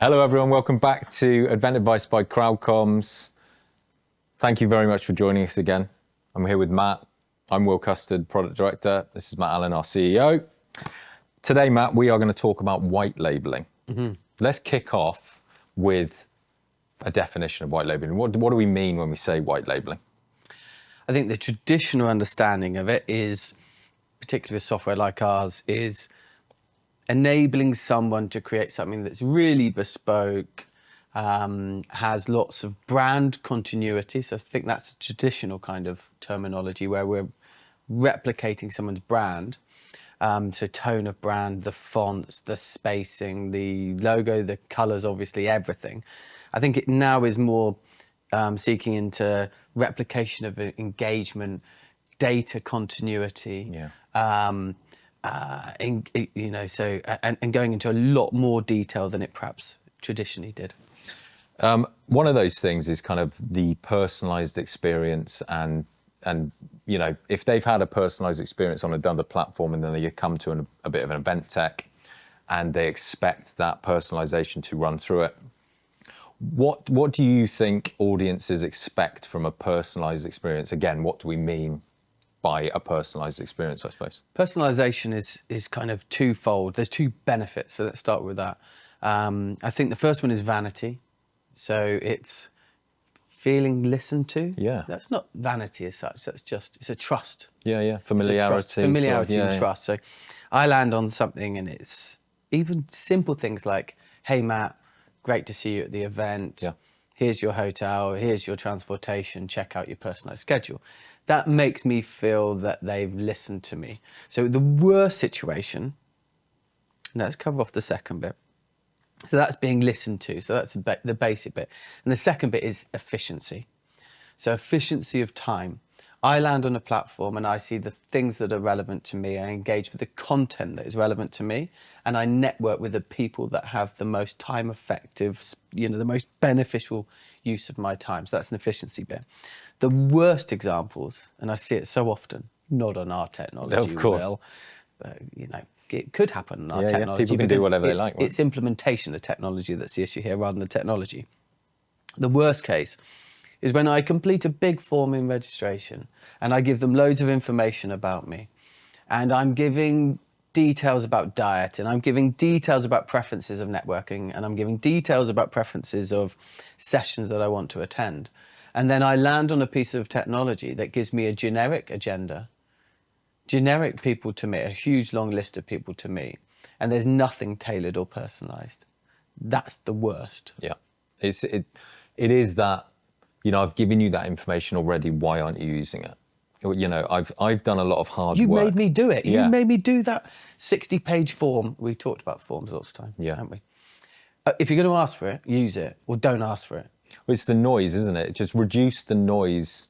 Hello everyone, welcome back to Event Advice by CrowdComms. Thank you very much for joining us again. I'm here with Matt. I'm Will Custard, Product Director. This is Matt Allen, our CEO. Today, Matt, we are going to talk about white labeling. Let's kick off with a definition of white labeling. What do we mean when we say white labeling? I think the traditional understanding of it is, particularly with software like ours, is enabling someone to create something that's really bespoke, has lots of brand continuity. So I think that's the traditional kind of terminology where we're replicating someone's brand. So tone of brand, the fonts, the spacing, the logo, the colors, obviously everything. I think it now is more seeking into replication of engagement, data continuity. Yeah. And going into a lot more detail than it perhaps traditionally did. One of those things is kind of the personalized experience, and you know, if they've had a personalized experience on another platform and then they come to a bit of an event tech and they expect that personalization to run through it, what do you think audiences expect from a personalized experience? Again, what do we mean by a personalised experience, I suppose? Personalisation is kind of twofold. There's two benefits, so let's start with that. I think the first one is vanity. So it's feeling listened to. Yeah. That's not vanity as such, it's a trust. Yeah, familiarity. Familiarity and trust. So I land on something and it's even simple things like, hey Matt, great to see you at the event. Yeah. Here's your hotel, here's your transportation, check out your personalised schedule. That makes me feel that they've listened to me. So the worst situation, let's cover off the second bit. So that's being listened to. So that's the basic bit. And the second bit is efficiency. So efficiency of time. I land on a platform and I see the things that are relevant to me. I engage with the content that is relevant to me. And I network with the people that have the most time effective, the most beneficial use of my time. So that's an efficiency bit. The worst examples, and I see it so often, not on our technology, of course. Will, but, it could happen on our technology. People can do whatever they like. Right? It's implementation of technology that's the issue here rather than the technology. The worst case is when I complete a big form in registration and I give them loads of information about me, and I'm giving details about diet, and I'm giving details about preferences of networking, and I'm giving details about preferences of sessions that I want to attend. And then I land on a piece of technology that gives me a generic agenda, generic people to meet, a huge long list of people to meet, and there's nothing tailored or personalized. That's the worst. Yeah, it is that, I've given you that information already, why aren't you using it? I've done a lot of hard work. You made me do it. Yeah. You made me do that 60-page form. We talked about forms lots of times, haven't we? If you're going to ask for it, use it, or don't ask for it. Well, it's the noise, isn't it? Just reduce the noise.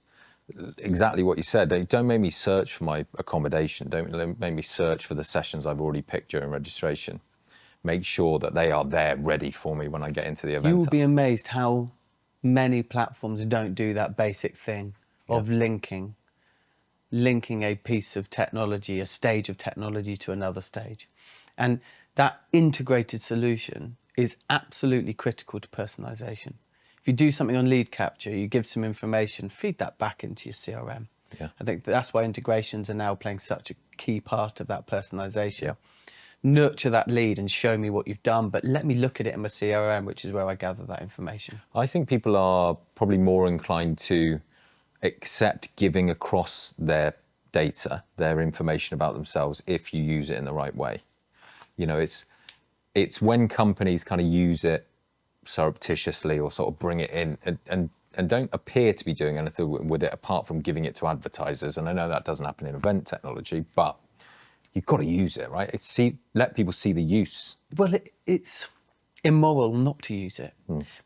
Exactly what you said. Don't make me search for my accommodation. Don't make me search for the sessions I've already picked during registration. Make sure that they are there ready for me when I get into the event. You will be amazed how many platforms don't do that basic thing of linking a piece of technology, a stage of technology to another stage. And that integrated solution is absolutely critical to personalisation. If you do something on lead capture, you give some information, feed that back into your CRM. Yeah. I think that's why integrations are now playing such a key part of that personalisation. Yeah. Nurture that lead and show me what you've done, but let me look at it in my CRM, which is where I gather that information. I think people are probably more inclined to accept giving across their data, their information about themselves, if you use it in the right way. It's when companies kind of use it surreptitiously or sort of bring it in and don't appear to be doing anything with it apart from giving it to advertisers. And I know that doesn't happen in event technology, but you've got to use it, right? Let people see the use. Well, it's immoral not to use it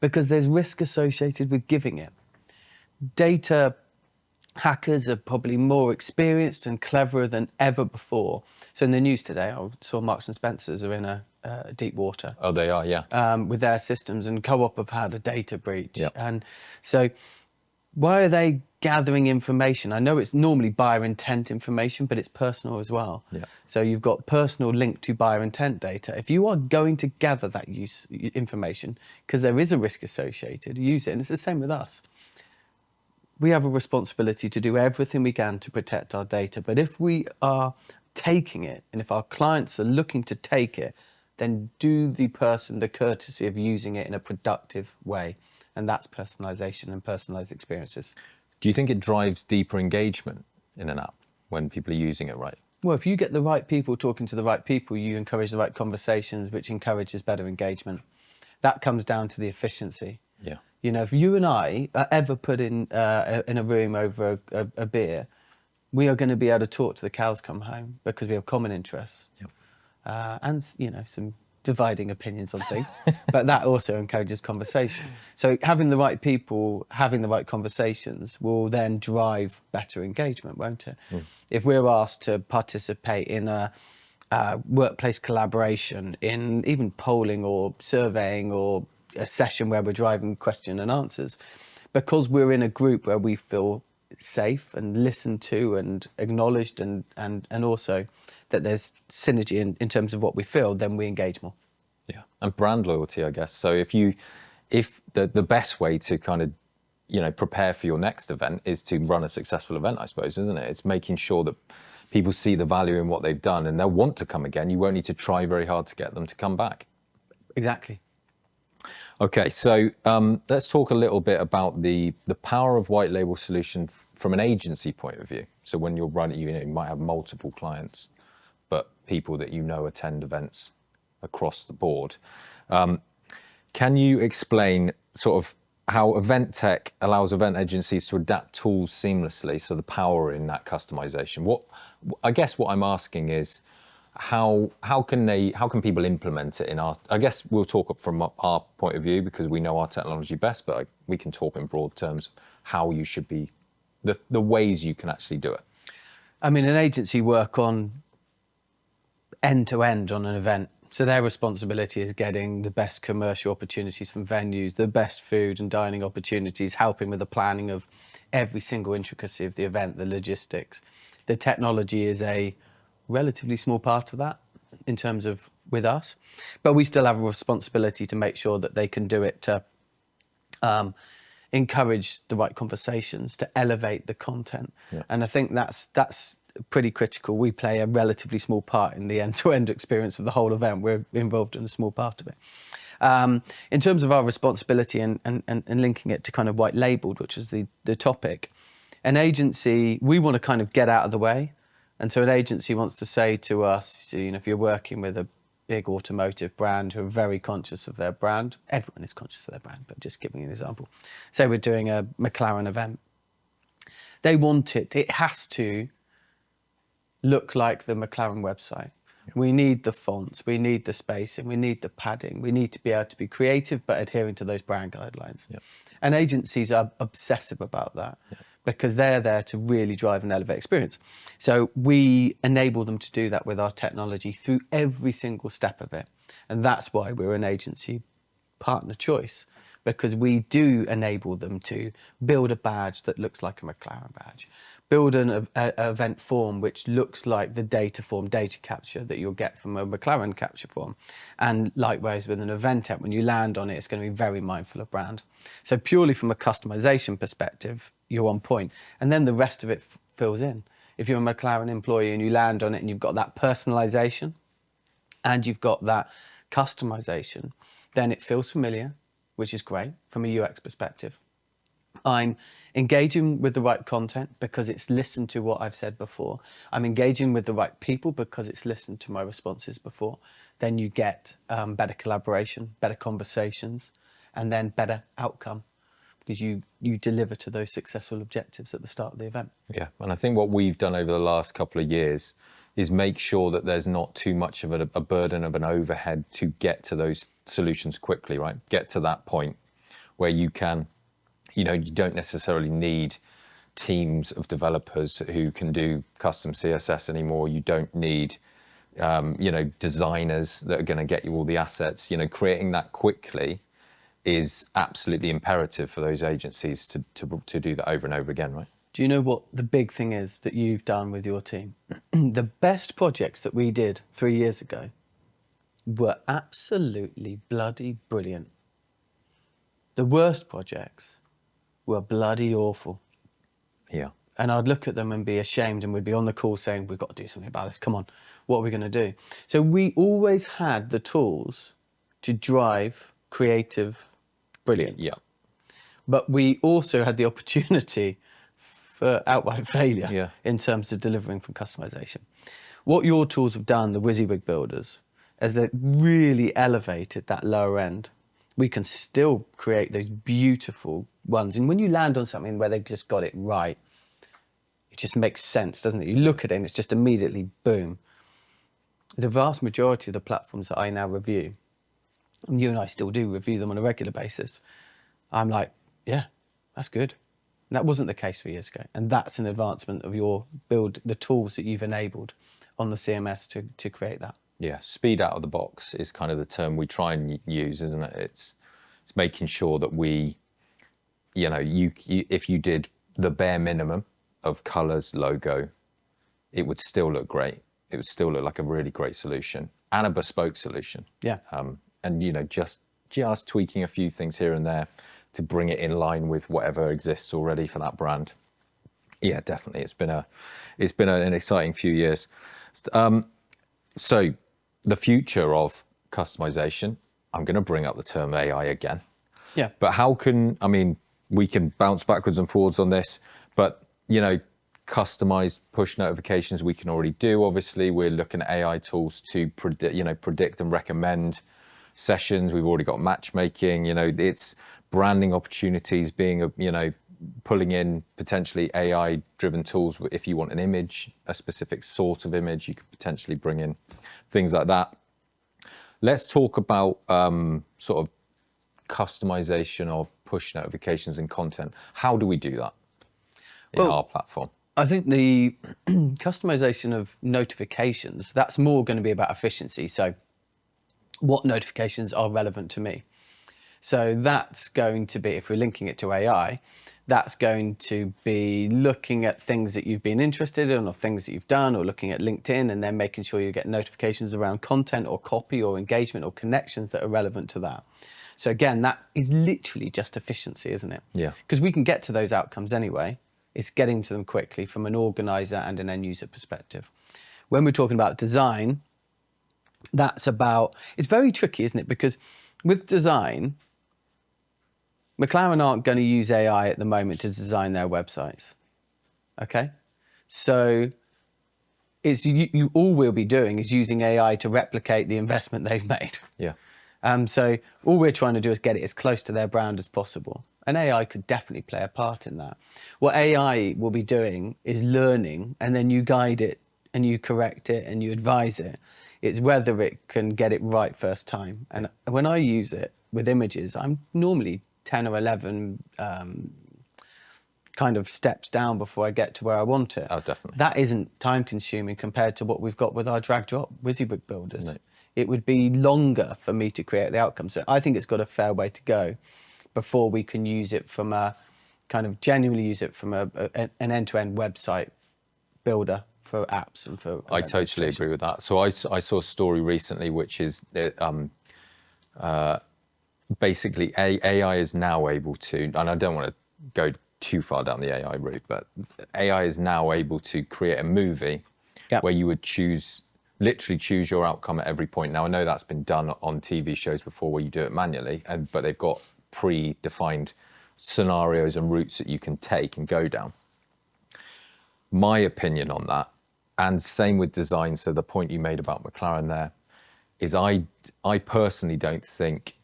because there's risk associated with giving it. Data hackers are probably more experienced and cleverer than ever before. So in the news today, I saw Marks and Spencer's are in a deep water. Oh, they are, yeah. With their systems, and Co-op have had a data breach. Yep. And so Why are they gathering information? I know it's normally buyer intent information, but it's personal as well. Yeah. So you've got personal linked to buyer intent data. If you are going to gather that information, because there is a risk associated, use it. And it's the same with us. We have a responsibility to do everything we can to protect our data. But if we are taking it, and if our clients are looking to take it, then do the person the courtesy of using it in a productive way. And that's personalisation and personalised experiences. Do you think it drives deeper engagement in an app when people are using it right? Well, if you get the right people talking to the right people, you encourage the right conversations, which encourages better engagement. That comes down to the efficiency. Yeah. You know, if you and I are ever put in a room over a beer, we are going to be able to talk to the cows come home because we have common interests. Yep. And, you know, some dividing opinions on things, but that also encourages conversation. So having the right people, having the right conversations will then drive better engagement, won't it? If we're asked to participate in a workplace collaboration, in even polling or surveying or a session where we're driving question and answers, because we're in a group where we feel safe and listened to and acknowledged and also that there's synergy in terms of what we feel, then we engage more. Yeah, and brand loyalty, I guess. So if the best way to kind of, you know, prepare for your next event is to run a successful event, I suppose, isn't it? It's making sure that people see the value in what they've done and they'll want to come again. You won't need to try very hard to get them to come back. Exactly. Okay, so let's talk a little bit about the power of white label solution from an agency point of view. So when you're running, you might have multiple clients, but people that you know attend events across the board. Can you explain sort of how event tech allows event agencies to adapt tools seamlessly? So the power in that customization. I guess what I'm asking is, how can people implement it in our, I guess we'll talk from our point of view because we know our technology best, but we can talk in broad terms of how you should be, the ways you can actually do it. I mean, an agency work on end to end on an event. So their responsibility is getting the best commercial opportunities from venues, the best food and dining opportunities, helping with the planning of every single intricacy of the event, the logistics. The technology is a relatively small part of that in terms of with us, but we still have a responsibility to make sure that they can do it to encourage the right conversations, to elevate the content. Yeah. And I think that's pretty critical. We play a relatively small part in the end-to-end experience of the whole event. We're involved in a small part of it. In terms of our responsibility and linking it to kind of white labeled, which is the topic, an agency, we want to kind of get out of the way. And so an agency wants to say to us, you know, if you're working with a big automotive brand who are very conscious of their brand, everyone is conscious of their brand, but just giving an example. Say we're doing a McLaren event. They want it has to look like the McLaren website. We need the fonts, we need the spacing, we need the padding, we need to be able to be creative but adhering to those brand guidelines. Yep. And agencies are obsessive about that. Yep. Because they're there to really drive and elevate experience. So we enable them to do that with our technology through every single step of it. And that's why we're an agency partner choice, because we do enable them to build a badge that looks like a McLaren badge, build an event form which looks like the data capture that you'll get from a McLaren capture form. And likewise with an event app, when you land on it, it's going to be very mindful of brand. So purely from a customization perspective, you're on point. And then the rest of it fills in. If you're a McLaren employee and you land on it and you've got that personalization and you've got that customization, then it feels familiar, which is great from a UX perspective. I'm engaging with the right content because it's listened to what I've said before. I'm engaging with the right people because it's listened to my responses before. Then you get better collaboration, better conversations, and then better outcome because you deliver to those successful objectives at the start of the event. Yeah, and I think what we've done over the last couple of years is make sure that there's not too much of a burden of an overhead to get to those solutions quickly, right? Get to that point where you can, you know, you don't necessarily need teams of developers who can do custom CSS anymore. You don't need, you know, designers that are going to get you all the assets. You know, creating that quickly is absolutely imperative for those agencies to do that over and over again, right? Do you know what the big thing is that you've done with your team? The best projects that we did 3 years ago were absolutely bloody brilliant. The worst projects were bloody awful. Yeah. And I'd look at them and be ashamed, and we'd be on the call saying, we've got to do something about this. Come on, what are we going to do? So we always had the tools to drive creative brilliance. Yeah. But we also had the opportunity for outright failure Yeah. in terms of delivering from customization. What your tools have done, the WYSIWYG builders, is they've really elevated that lower end. We can still create those beautiful ones. And when you land on something where they've just got it right, it just makes sense, doesn't it? You look at it and it's just immediately boom. The vast majority of the platforms that I now review, and you and I still do review them on a regular basis, I'm like, yeah, that's good. And that wasn't the case 3 years ago. And that's an advancement of your build, the tools that you've enabled on the CMS to create that. Yeah, speed out of the box is kind of the term we try and use, isn't it? It's making sure that we, you if you did the bare minimum of colors, logo, it would still look great. It would still look like a really great solution and a bespoke solution. Yeah. And just tweaking a few things here and there to bring it in line with whatever exists already for that brand. Yeah, definitely. It's been an exciting few years. So the future of customization, I'm going to bring up the term AI again. Yeah. But we can bounce backwards and forwards on this, but customized push notifications we can already do. Obviously, we're looking at AI tools to predict and recommend sessions. We've already got matchmaking. It's branding opportunities, pulling in potentially AI-driven tools. If you want an image, a specific sort of image, you could potentially bring in things like that. Let's talk about sort of customization of push notifications and content. How do we do that in our platform? I think the customization of notifications, that's more going to be about efficiency. So what notifications are relevant to me? So that's going to be, if we're linking it to AI, that's going to be looking at things that you've been interested in or things that you've done, or looking at LinkedIn and then making sure you get notifications around content or copy or engagement or connections that are relevant to that. So again, that is literally just efficiency, isn't it? Yeah. Because we can get to those outcomes anyway. It's getting to them quickly from an organizer and an end user perspective. When we're talking about design, it's very tricky, isn't it? Because with design, McLaren aren't going to use AI at the moment to design their websites. Okay? So you all we'll be doing is using AI to replicate the investment they've made. Yeah. So all we're trying to do is get it as close to their brand as possible. And AI could definitely play a part in that. What AI will be doing is learning, and then you guide it and you correct it and you advise it. It's whether it can get it right first time. And when I use it with images, I'm normally 10 or 11 kind of steps down before I get to where I want it. Oh, definitely. That isn't time consuming compared to what we've got with our drag drop WYSIWYG builders. No. It would be longer for me to create the outcome. So I think it's got a fair way to go before we can use it from a kind of genuinely use it from an end-to-end website builder for apps and for. I totally agree with that. So I saw a story recently, which is basically AI is now able to, and I don't want to go too far down the AI route, but AI is now able to create a movie where you would literally choose your outcome at every point. Now, I know that's been done on TV shows before where you do it manually, but they've got predefined scenarios and routes that you can take and go down. My opinion on that, and same with design, so the point you made about McLaren there, is I personally don't think,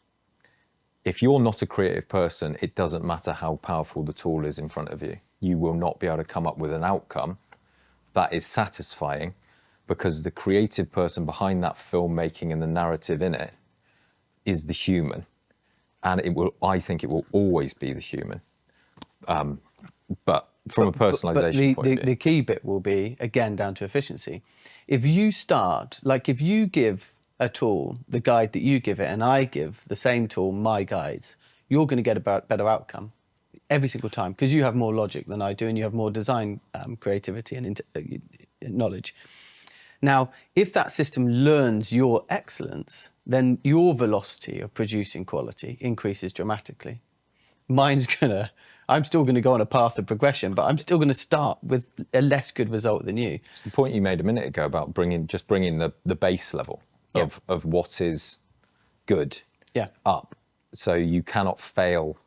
if you're not a creative person, it doesn't matter how powerful the tool is in front of you. You will not be able to come up with an outcome that is satisfying, because the creative person behind that filmmaking and the narrative in it is the human. And I think it will always be the human. But from a personalisation point of view. The key bit will be, again, down to efficiency. If you give a tool the guide that you give it, and I give the same tool my guides, you're going to get a better outcome every single time because you have more logic than I do and you have more design creativity and knowledge. Now, if that system learns your excellence, then your velocity of producing quality increases dramatically. I'm still going to go on a path of progression, but I'm still going to start with a less good result than you. It's the point you made a minute ago about bringing the base level of what is good up, so you cannot fail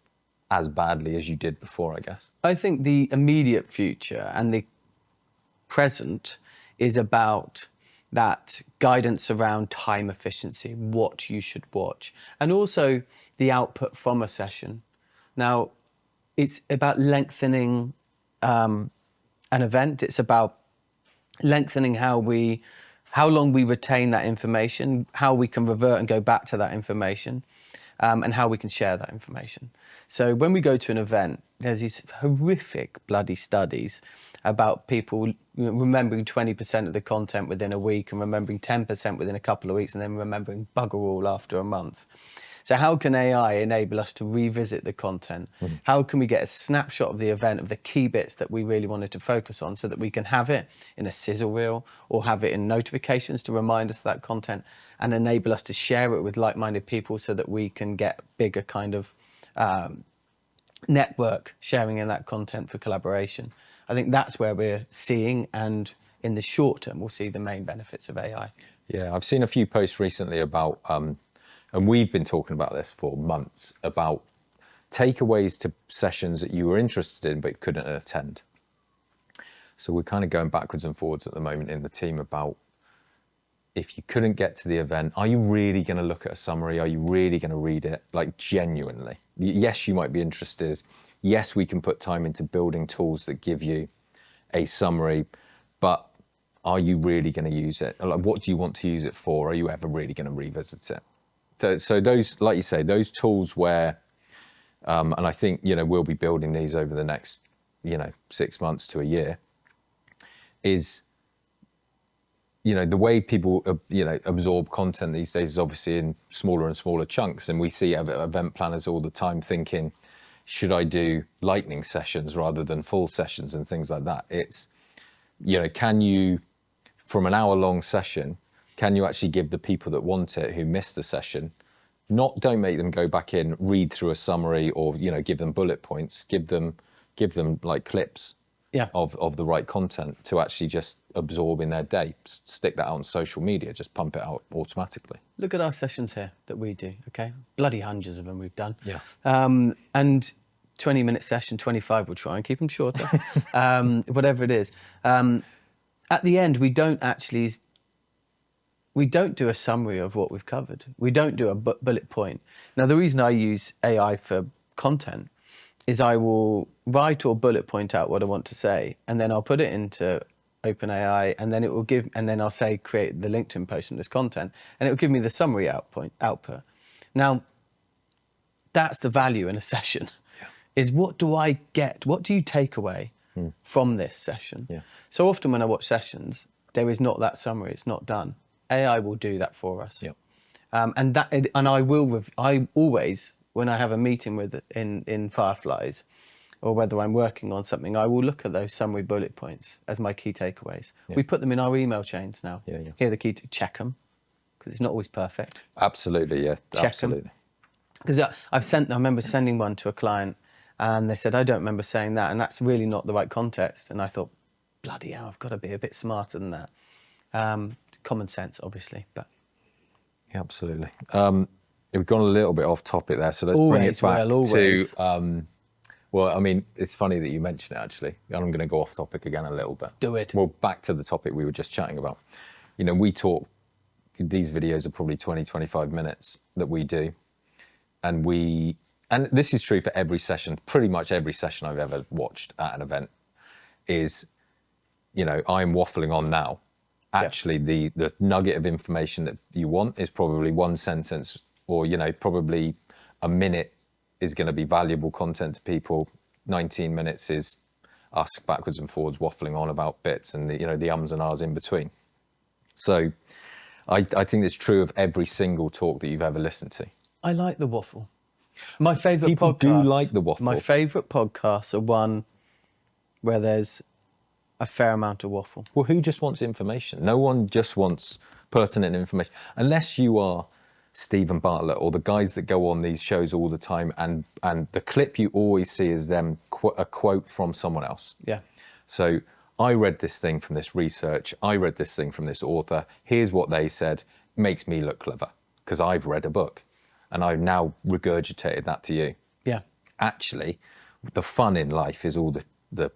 as badly as you did before, I guess. I think the immediate future and the present is about that guidance around time efficiency, what you should watch, and also the output from a session. Now, it's about lengthening an event. It's about lengthening how long we retain that information, how we can revert and go back to that information, and how we can share that information. So when we go to an event, there's these horrific bloody studies about people remembering 20% of the content within a week and remembering 10% within a couple of weeks and then remembering bugger all after a month. So how can AI enable us to revisit the content? How can we get a snapshot of the event, of the key bits that we really wanted to focus on so that we can have it in a sizzle reel or have it in notifications to remind us of that content and enable us to share it with like-minded people so that we can get bigger kind of network sharing in that content for collaboration. I think that's where we're seeing, and in the short term, we'll see the main benefits of AI. Yeah, I've seen a few posts recently about, and we've been talking about this for months, about takeaways to sessions that you were interested in but couldn't attend. So we're kind of going backwards and forwards at the moment in the team about, if you couldn't get to the event, are you really going to look at a summary? Are you really going to read it? Like, genuinely. Yes, you might be interested. Yes, we can put time into building tools that give you a summary, but are you really going to use it? Like, what do you want to use it for? Are you ever really going to revisit it? So those, like you say, those tools where, and I think, we'll be building these over the next, 6 months to a year, is, the way people, absorb content these days is obviously in smaller and smaller chunks. And we see event planners all the time thinking, should I do lightning sessions rather than full sessions and things like that? It's, can you, from an hour-long session, can you actually give the people that want it, who missed the session, don't make them go back in, read through a summary or, give them bullet points, give them like clips of the right content to actually just absorb in their day, stick that out on social media, just pump it out automatically. Look at our sessions here that we do, okay? Bloody hundreds of them we've done. Yeah. And 20-minute session, 25, we'll try and keep them shorter, whatever it is. At the end, we don't do a summary of what we've covered. We don't do a bullet point. Now, the reason I use AI for content is I will write or bullet point out what I want to say, and then I'll put it into OpenAI, and then then I'll say, create the LinkedIn post from this content, and it will give me the summary output. Now, that's the value in a session, is what do I get? What do you take away from this session? Yeah. So often when I watch sessions, there is not that summary, it's not done. AI will do that for us. Yep. And I always, when I have a meeting in Fireflies, or whether I'm working on something, I will look at those summary bullet points as my key takeaways. Yeah. We put them in our email chains now. Yeah. Here are the key check them, because it's not always perfect. Absolutely, yeah. Check absolutely. Because I remember sending one to a client, and they said, I don't remember saying that, and that's really not the right context. And I thought, bloody hell, I've got to be a bit smarter than that. Common sense, obviously, but yeah, absolutely. We've gone a little bit off topic there, so let's bring it back to. Well, I mean, it's funny that you mention it, actually. I'm going to go off topic again a little bit. Do it. Well, back to the topic we were just chatting about. We talk. These videos are probably 20, 25 minutes that we do, and this is true for every session. Pretty much every session I've ever watched at an event is, I'm waffling on now. Actually, the nugget of information that you want is probably one sentence, or probably a minute is going to be valuable content to people. 19 minutes is us backwards and forwards waffling on about bits and the ums and ahs in between. So I think it's true of every single talk that you've ever listened to. I like the waffle. My favourite People podcasts. do like the waffle. My favourite podcasts are one where there's a fair amount of waffle. Well, who just wants information? No one just wants pertinent information. Unless you are Stephen Bartlett or the guys that go on these shows all the time, and the clip you always see is them a quote from someone else. Yeah. So I read this thing from this research. I read this thing from this author. Here's what they said. Makes me look clever because I've read a book and I've now regurgitated that to you. Yeah. Actually, the fun in life is all the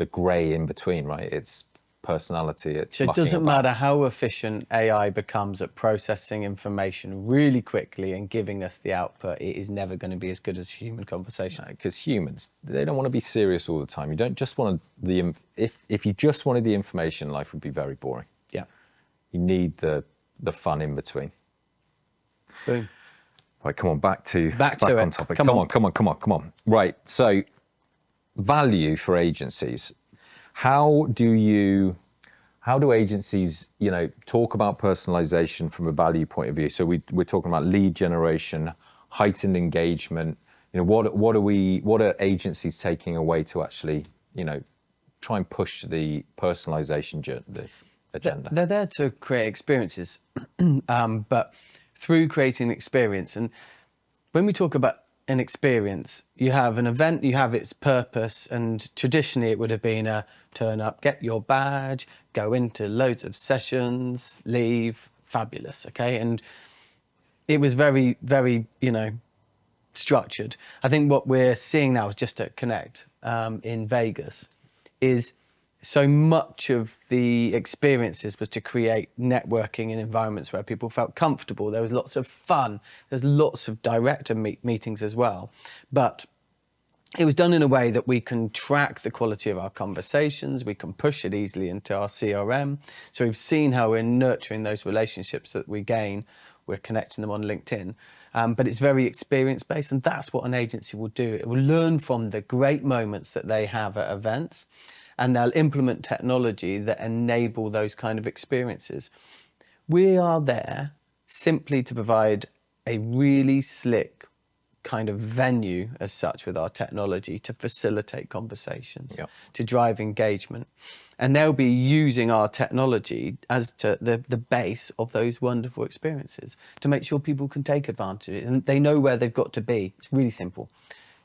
grey in between, right? It's personality. It's So it mucking doesn't about. matter how efficient AI becomes at processing information really quickly and giving us the output, it is never going to be as good as human conversation. Because humans, they don't want to be serious all the time. You don't just want if you just wanted the information, life would be very boring. Yeah. You need the fun in between. Boom. Right, come on, back to on it. topic. Come Come on. Right, so value for agencies. How do agencies, talk about personalisation from a value point of view? So we're talking about lead generation, heightened engagement. What are agencies taking away to actually, try and push the personalisation the agenda? They're there to create experiences, but through creating experience. And when we talk about an experience, you have an event, you have its purpose, and traditionally it would have been a turn up, get your badge, go into loads of sessions, leave, fabulous, okay? And it was very, very, structured. I think what we're seeing now is just at Connect in Vegas is so much of the experiences was to create networking in environments where people felt comfortable. There was lots of fun. There's lots of director meetings as well. But it was done in a way that we can track the quality of our conversations. We can push it easily into our CRM. So we've seen how we're nurturing those relationships that we gain. We're connecting them on LinkedIn. But it's very experience-based, and that's what an agency will do. It will learn from the great moments that they have at events, and they'll implement technology that enable those kind of experiences. We are there simply to provide a really slick kind of venue as such with our technology to facilitate conversations, to drive engagement. And they'll be using our technology as to the base of those wonderful experiences to make sure people can take advantage of it. And they know where they've got to be. It's really simple.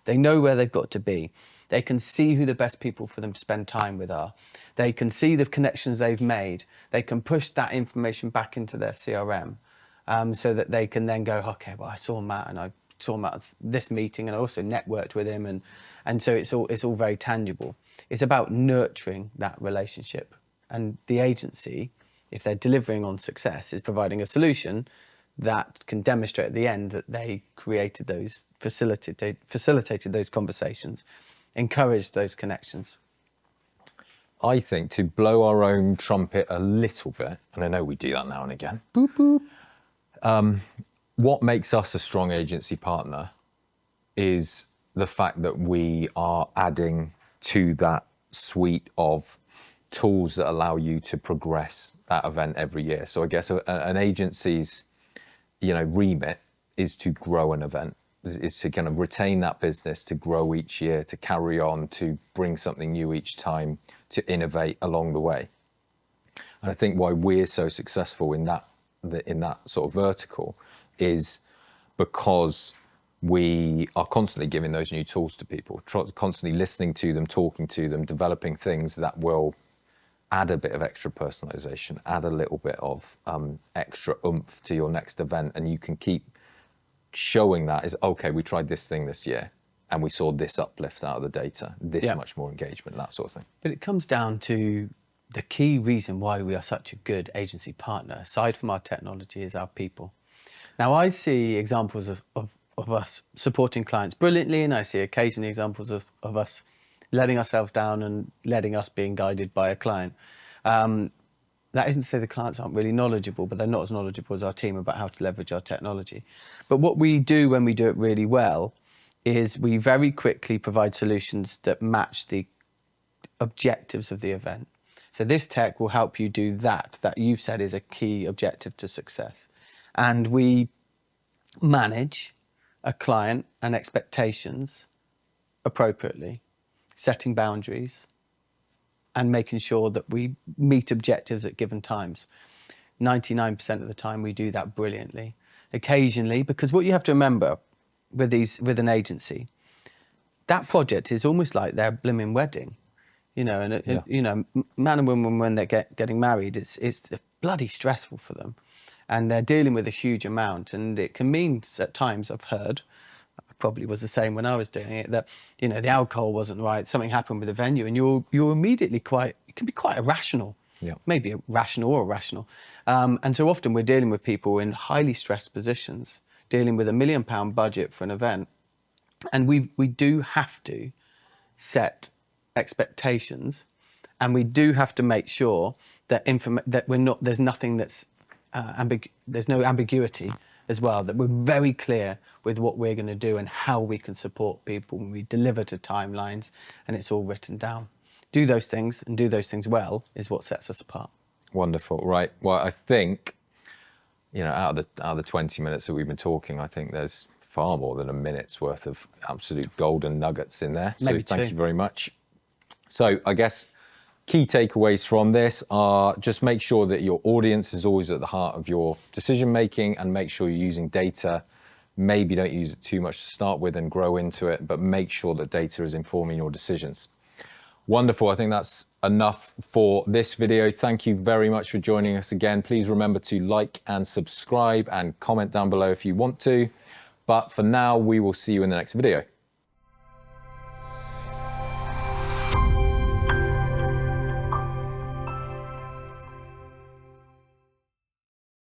They know where they've got to be. They can see who the best people for them to spend time with are. They can see the connections they've made. They can push that information back into their CRM so that they can then go, okay, well, I saw Matt and I saw him at this meeting and I also networked with him. And so it's all very tangible. It's about nurturing that relationship. And the agency, if they're delivering on success, is providing a solution that can demonstrate at the end that they created those, facilitated those conversations, encouraged those connections. I think to blow our own trumpet a little bit, and I know we do that now and again, Boop, boop. What makes us a strong agency partner is the fact that we are adding to that suite of tools that allow you to progress that event every year. So I guess an agency's, remit is to grow an event, is to kind of retain that business, to grow each year, to carry on, to bring something new each time, to innovate along the way. And I think why we're so successful in that sort of vertical is because we are constantly giving those new tools to people, constantly listening to them, talking to them, developing things that will add a bit of extra personalization, add a little bit of extra oomph to your next event. And you can keep showing that is, okay, we tried this thing this year and we saw this uplift out of the data, this much more engagement, that sort of thing. But it comes down to the key reason why we are such a good agency partner, aside from our technology, is our people. Now, I see examples of us supporting clients brilliantly, and I see occasionally examples of us letting ourselves down and letting us being guided by a client. That isn't to say the clients aren't really knowledgeable, but they're not as knowledgeable as our team about how to leverage our technology. But what we do when we do it really well is we very quickly provide solutions that match the objectives of the event. So this tech will help you do that you've said is a key objective to success. And we manage a client and expectations appropriately, setting boundaries, and making sure that we meet objectives at given times. 99% of the time we do that brilliantly. Occasionally, because what you have to remember with an agency, that project is almost like their blooming wedding, you know, and Yeah. you know, man and woman when they're getting married, it's bloody stressful for them, and they're dealing with a huge amount, and it can mean at times, I've heard, I probably was the same when I was doing it, that, you know, the alcohol wasn't right, something happened with the venue, and you're immediately it can be quite irrational. Yeah. Maybe rational or irrational. And so often we're dealing with people in highly stressed positions, dealing with £1 million budget for an event. And we do have to set expectations, and we do have to make sure that there's nothing that's, there's no ambiguity as well, that we're very clear with what we're going to do and how we can support people when we deliver to timelines, and it's all written down. Do those things, and do those things well, is what sets us apart. Wonderful. Right. Well, I think, you know, out of the 20 minutes that we've been talking, I think there's far more than a minute's worth of absolute golden nuggets in there. Maybe so thank two. you very much. So I guess key takeaways from this are just make sure that your audience is always at the heart of your decision making, and make sure you're using data. Maybe don't use it too much to start with and grow into it, but make sure that data is informing your decisions. Wonderful. I think that's enough for this video. Thank you very much for joining us again. Please remember to like and subscribe and comment down below if you want to. But for now, we will see you in the next video.